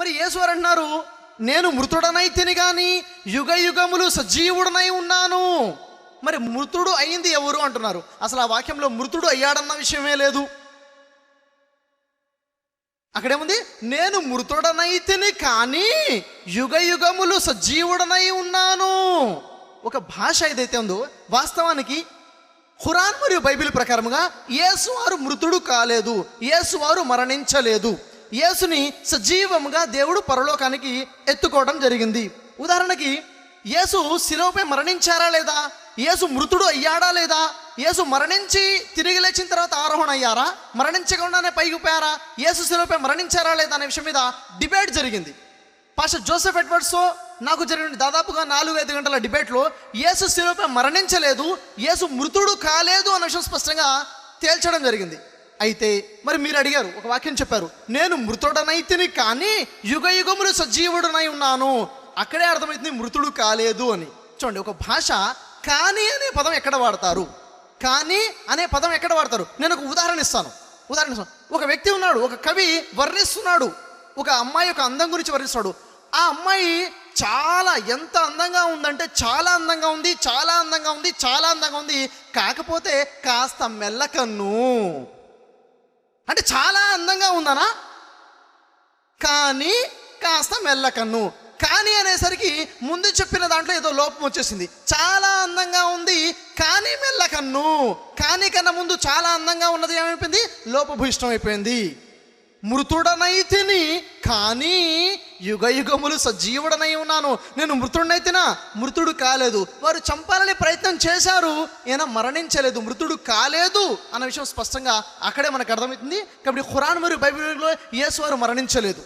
మరి యేసువారు అంటున్నారు, నేను మృతుడనైతిని కానీ యుగ యుగములు సజీవుడనై ఉన్నాను. మరి మృతుడు అయింది ఎవరు అంటున్నారు? అసలు ఆ వాక్యంలో మృతుడు అయ్యాడన్న విషయమే లేదు. అక్కడేముంది? నేను మృతుడనైతిని కానీ యుగ యుగములు సజీవుడనై ఉన్నాను. ఒక భాష ఏదైతే ఉందో, వాస్తవానికి ఖురాన్ మరియు బైబిల్ ప్రకారముగా యేసువారు మృతుడు కాలేదు, యేసువారు మరణించలేదు. యేసుని సజీవంగా దేవుడు పరలోకానికి ఎత్తుకోవడం జరిగింది. ఉదాహరణకి యేసు శిలువపై మరణించారా లేదా? యేసు మృతుడు అయ్యాడా లేదా? యేసు మరణించి తిరిగి లేచిన తర్వాత ఆరోహణ అయ్యారా? మరణించకుండానే పైకి పోయారా? యేసు శిలువపై మరణించారా లేదా అనే విషయం మీద డిబేట్ జరిగింది. పాస్టర్ జోసెఫ్ ఎడ్వర్డ్స్తో నాకు జరిగిన దాదాపుగా 4-5 గంటల డిబేట్లో యేసు శిలువపై మరణించలేదు, యేసు మృతుడు కాలేదు అన్న విషయం స్పష్టంగా తేల్చడం జరిగింది. అయితే మరి మీరు అడిగారు, ఒక వాక్యం చెప్పారు, నేను మృతుడనైతిని కానీ యుగ యుగములు సజీవుడనై ఉన్నాను. అక్కడే అర్థమవుతుంది మృతుడు కాలేదు అని. చూడండి, ఒక భాష కానీ అనే పదం ఎక్కడ వాడతారు? కానీ అనే పదం ఎక్కడ వాడతారు? నేను ఒక ఉదాహరణ ఇస్తాను. ఒక వ్యక్తి ఉన్నాడు, ఒక కవి వర్ణిస్తున్నాడు, ఒక అమ్మాయి యొక్క అందం గురించి వర్ణిస్తాడు. ఆ అమ్మాయి ఎంత అందంగా ఉందంటే చాలా అందంగా ఉంది, చాలా అందంగా ఉంది, చాలా అందంగా ఉంది, కాకపోతే కాస్త మెల్లకన్ను. అంటే చాలా అందంగా ఉందనా? కానీ కాస్త మెల్లకన్ను. కానీ అనేసరికి ముందు చెప్పిన దాంట్లో ఏదో లోపం వచ్చేసింది. చాలా అందంగా ఉంది కానీ మెల్లకన్ను. కానీ కన్నా ముందు చాలా అందంగా ఉన్నది ఏమైపోయింది? లోపభూయిష్టం అయిపోయింది. మృతుడనైతిని కానీ యుగ యుగములు సజీవుడనై ఉన్నాను. నేను మృతుడనైతినా? మృతుడు కాలేదు. వారు చంపాలని ప్రయత్నం చేశారు, ఈయన మరణించలేదు, మృతుడు కాలేదు అన్న విషయం స్పష్టంగా అక్కడే మనకు అర్థమవుతుంది. కాబట్టి ఖురాన్ మరియు బైబిల్లో యేసు వారు మరణించలేదు.